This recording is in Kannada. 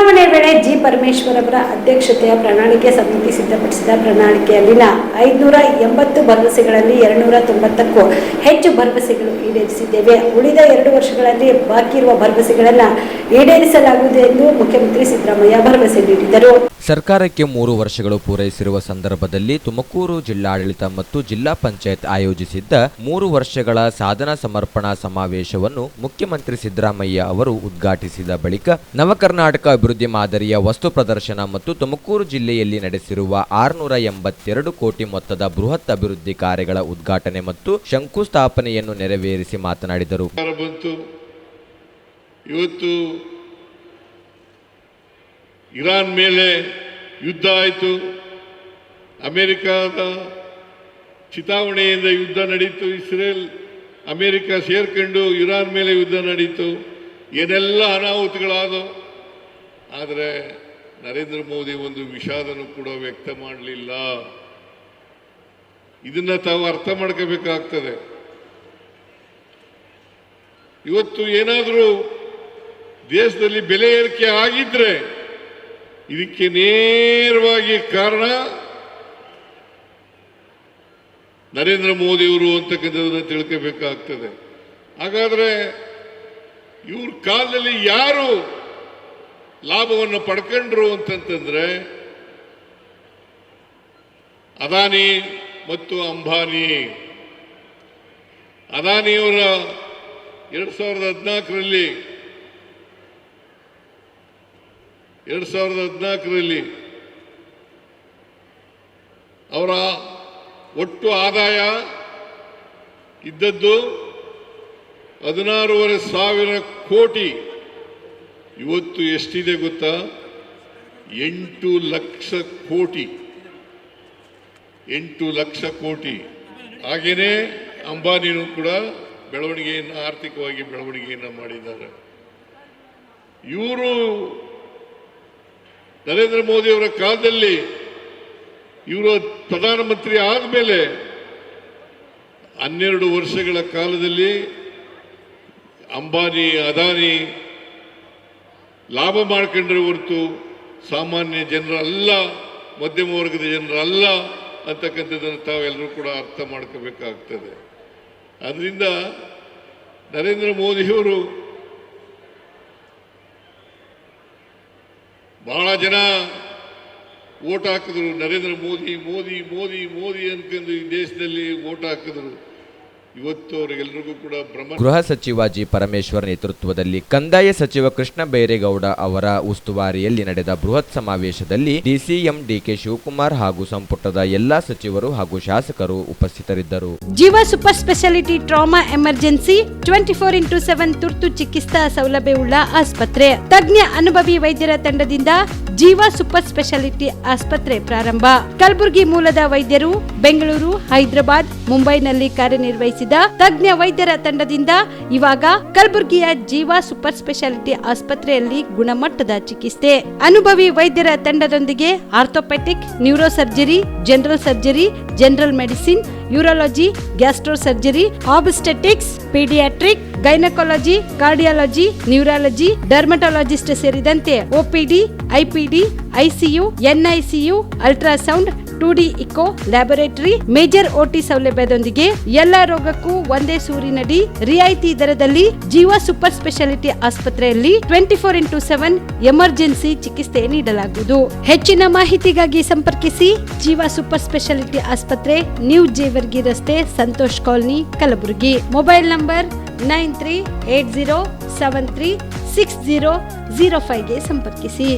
ಚುನಾವಣೆ ವೇಳೆ ಜಿ ಪರಮೇಶ್ವರ್ ಅವರ ಅಧ್ಯಕ್ಷತೆಯ ಪ್ರಣಾಳಿಕೆ ಸಮಿತಿ ಸಿದ್ಧಪಡಿಸಿದ ಪ್ರಣಾಳಿಕೆಯಲ್ಲಿನ 580 ಭರವಸೆಗಳಲ್ಲಿ 290ಕ್ಕೂ ಹೆಚ್ಚು ಭರವಸೆಗಳು ಈಡೇರಿಸಿದ್ದೇವೆ. ಉಳಿದ 2 ವರ್ಷಗಳಲ್ಲಿ ಬಾಕಿ ಇರುವ ಭರವಸೆಗಳನ್ನು ಈಡೇರಿಸಲಾಗುವುದು ಎಂದು ಮುಖ್ಯಮಂತ್ರಿ ಸಿದ್ದರಾಮಯ್ಯ ಭರವಸೆ ನೀಡಿದರು. ಸರ್ಕಾರಕ್ಕೆ 3 ವರ್ಷಗಳು ಪೂರೈಸಿರುವ ಸಂದರ್ಭದಲ್ಲಿ ತುಮಕೂರು ಜಿಲ್ಲಾಡಳಿತ ಮತ್ತು ಜಿಲ್ಲಾ ಪಂಚಾಯತ್ ಆಯೋಜಿಸಿದ್ದ 3 ವರ್ಷಗಳ ಸಾಧನಾ ಸಮರ್ಪಣಾ ಸಮಾವೇಶವನ್ನು ಮುಖ್ಯಮಂತ್ರಿ ಸಿದ್ದರಾಮಯ್ಯ ಅವರು ಉದ್ಘಾಟಿಸಿದ ಬಳಿಕ ನವಕರ್ನಾಟಕ ಅಭಿವೃದ್ಧಿ ಮಾದರಿಯ ವಸ್ತು ಪ್ರದರ್ಶನ ಮತ್ತು ತುಮಕೂರು ಜಿಲ್ಲೆಯಲ್ಲಿ ನಡೆಸಿರುವ 682 ಕೋಟಿ ಮೊತ್ತದ ಬೃಹತ್ ಅಭಿವೃದ್ಧಿ ಕಾರ್ಯಗಳ ಉದ್ಘಾಟನೆ ಮತ್ತು ಶಂಕುಸ್ಥಾಪನೆಯನ್ನು ನೆರವೇರಿಸಿ ಮಾತನಾಡಿದರು. ಇವತ್ತು ಇರಾನ್ ಮೇಲೆ ಯುದ್ಧ ಆಯಿತು, ಅಮೆರಿಕದ ಚಿತಾವಣೆಯಿಂದ ಯುದ್ಧ ನಡೀತು, ಇಸ್ರೇಲ್ ಅಮೆರಿಕ ಸೇರ್ಕೊಂಡು ಇರಾನ್ ಮೇಲೆ ಯುದ್ಧ ನಡೀತು, ಏನೆಲ್ಲ ಅನಾಹುತಗಳಾದವು. ಆದರೆ ನರೇಂದ್ರ ಮೋದಿ ಒಂದು ವಿಷಾದನೂ ಕೂಡ ವ್ಯಕ್ತ ಮಾಡಲಿಲ್ಲ. ಇದನ್ನ ತಾವು ಅರ್ಥ ಮಾಡ್ಕೋಬೇಕಾಗ್ತದೆ. ಇವತ್ತು ಏನಾದರೂ ದೇಶದಲ್ಲಿ ಬೆಲೆ ಏರಿಕೆ ಆಗಿದ್ರೆ ಇದಕ್ಕೆ ನೇರವಾಗಿ ಕಾರಣ ನರೇಂದ್ರ ಮೋದಿಯವರು ಅಂತಕ್ಕಂಥದ್ದನ್ನು ತಿಳ್ಕೋಬೇಕಾಗ್ತದೆ. ಹಾಗಾದ್ರೆ ಇವ್ರ ಕಾಲದಲ್ಲಿ ಯಾರು ಲಾಭವನ್ನು ಪಡ್ಕೊಂಡ್ರು ಅಂತಂತಂದ್ರೆ ಅದಾನಿ ಮತ್ತು ಅಂಬಾನಿ. ಅದಾನಿಯವರ 2014ರಲ್ಲಿ ಅವರ ಒಟ್ಟು ಆದಾಯ ಇದ್ದದ್ದು 16,500 ಕೋಟಿ. ಇವತ್ತು ಎಷ್ಟಿದೆ ಗೊತ್ತಾ? 8 ಲಕ್ಷ ಕೋಟಿ. 8 ಲಕ್ಷ ಕೋಟಿ. ಹಾಗೇನೆ ಅಂಬಾನಿನೂ ಕೂಡ ಬೆಳವಣಿಗೆಯನ್ನು, ಆರ್ಥಿಕವಾಗಿ ಬೆಳವಣಿಗೆಯನ್ನು ಮಾಡಿದ್ದಾರೆ. ಇವರು ನರೇಂದ್ರ ಮೋದಿ ಅವರ ಕಾಲದಲ್ಲಿ ಇವರು ಪ್ರಧಾನಮಂತ್ರಿ ಆದಮೇಲೆ 12 ವರ್ಷಗಳ ಕಾಲದಲ್ಲಿ ಅಂಬಾನಿ, ಅದಾನಿ ಲಾಭ ಮಾಡ್ಕೊಂಡ್ರೆ ಹೊರತು ಸಾಮಾನ್ಯ ಜನರಲ್ಲ, ಮಧ್ಯಮ ವರ್ಗದ ಜನರಲ್ಲ ಅಂತಕ್ಕಂಥದ್ದನ್ನು ತಾವೆಲ್ಲರೂ ಕೂಡ ಅರ್ಥ ಮಾಡ್ಕೋಬೇಕಾಗ್ತದೆ. ಅದರಿಂದ ನರೇಂದ್ರ ಮೋದಿಯವರು ಬಹಳ ಜನ ವೋಟ್ ಹಾಕಿದ್ರು. ನರೇಂದ್ರ ಮೋದಿ ಮೋದಿ ಮೋದಿ ಮೋದಿ ಅನ್ಕೊಂಡು ಈ ದೇಶದಲ್ಲಿ ವೋಟ್ ಹಾಕಿದ್ರು. ಇವತ್ತು ಅವರಿಗೆಲ್ಲರಿಗೂ ಕೂಡ ಗೃಹ ಸಚಿವ ಜಿ ಪರಮೇಶ್ವರ್ ನೇತೃತ್ವದಲ್ಲಿ ಕಂದಾಯ ಸಚಿವ ಕೃಷ್ಣ ಬೈರೇಗೌಡ ಅವರ ಉಸ್ತುವಾರಿಯಲ್ಲಿ ನಡೆದ ಬೃಹತ್ ಸಮಾವೇಶದಲ್ಲಿ ಡಿಸಿಎಂ ಡಿಕೆ ಶಿವಕುಮಾರ್ ಹಾಗೂ ಸಂಪುಟದ ಎಲ್ಲಾ ಸಚಿವರು ಹಾಗೂ ಶಾಸಕರು ಉಪಸ್ಥಿತರಿದ್ದರು. ಜೀವ super speciality trauma emergency 24x7 ತುರ್ತು ಚಿಕಿತ್ಸಾ ಸೌಲಭ್ಯವುಳ್ಳ ಆಸ್ಪತ್ರೆ. ತಜ್ಞ ಅನುಭವಿ ವೈದ್ಯರ ತಂಡದಿಂದ ಜೀವ ಸೂಪರ್ ಸ್ಪೆಷಾಲಿಟಿ ಆಸ್ಪತ್ರೆ ಪ್ರಾರಂಭ. ಕಲಬುರಗಿ ಮೂಲದ ವೈದ್ಯರು ಬೆಂಗಳೂರು, ಹೈದರಾಬಾದ್, ಮುಂಬೈನಲ್ಲಿ ಕಾರ್ಯನಿರ್ವಹಿಸಿದ ತಜ್ಞ ವೈದ್ಯರ ತಂಡದಿಂದ ಇವಾಗ ಕಲಬುರಗಿಯ ಜೀವ ಸೂಪರ್ ಸ್ಪೆಷಾಲಿಟಿ ಆಸ್ಪತ್ರೆಯಲ್ಲಿ ಗುಣಮಟ್ಟದ ಚಿಕಿತ್ಸೆ. ಅನುಭವಿ ವೈದ್ಯರ ತಂಡದೊಂದಿಗೆ orthopaedic, neuro surgery, general surgery, general medicine, urology, gastro surgery, obstetrics, paediatric, gynaecology, cardiology, neurology, dermatologist ಸೇರಿದಂತೆ OPD, IPD, ICU, NICU, ultrasound, 2D echo, laboratory, major OT ಸೌಲಭ್ಯದೊಂದಿಗೆ ಎಲ್ಲಾ ರೋಗಕ್ಕೂ ಒಂದೇ ಸೂರಿನಡಿ ರಿಯಾಯಿತಿ ದರದಲ್ಲಿ ಜೀವ ಸೂಪರ್ ಸ್ಪೆಷಾಲಿಟಿ ಆಸ್ಪತ್ರೆಯಲ್ಲಿ 24x7 ಎಮರ್ಜೆನ್ಸಿ ಚಿಕಿತ್ಸೆ ನೀಡಲಾಗುವುದು. ಹೆಚ್ಚಿನ ಮಾಹಿತಿಗಾಗಿ ಸಂಪರ್ಕಿಸಿ ಜೀವ ಸೂಪರ್ ಸ್ಪೆಷಾಲಿಟಿ ಆಸ್ಪತ್ರೆ, ನ್ಯೂ ಜೇವರ್ಗಿ ರಸ್ತೆ, Santosh colony, Kalaburagi. Mobile number 9380736005ಗೆ ಸಂಪರ್ಕಿಸಿ.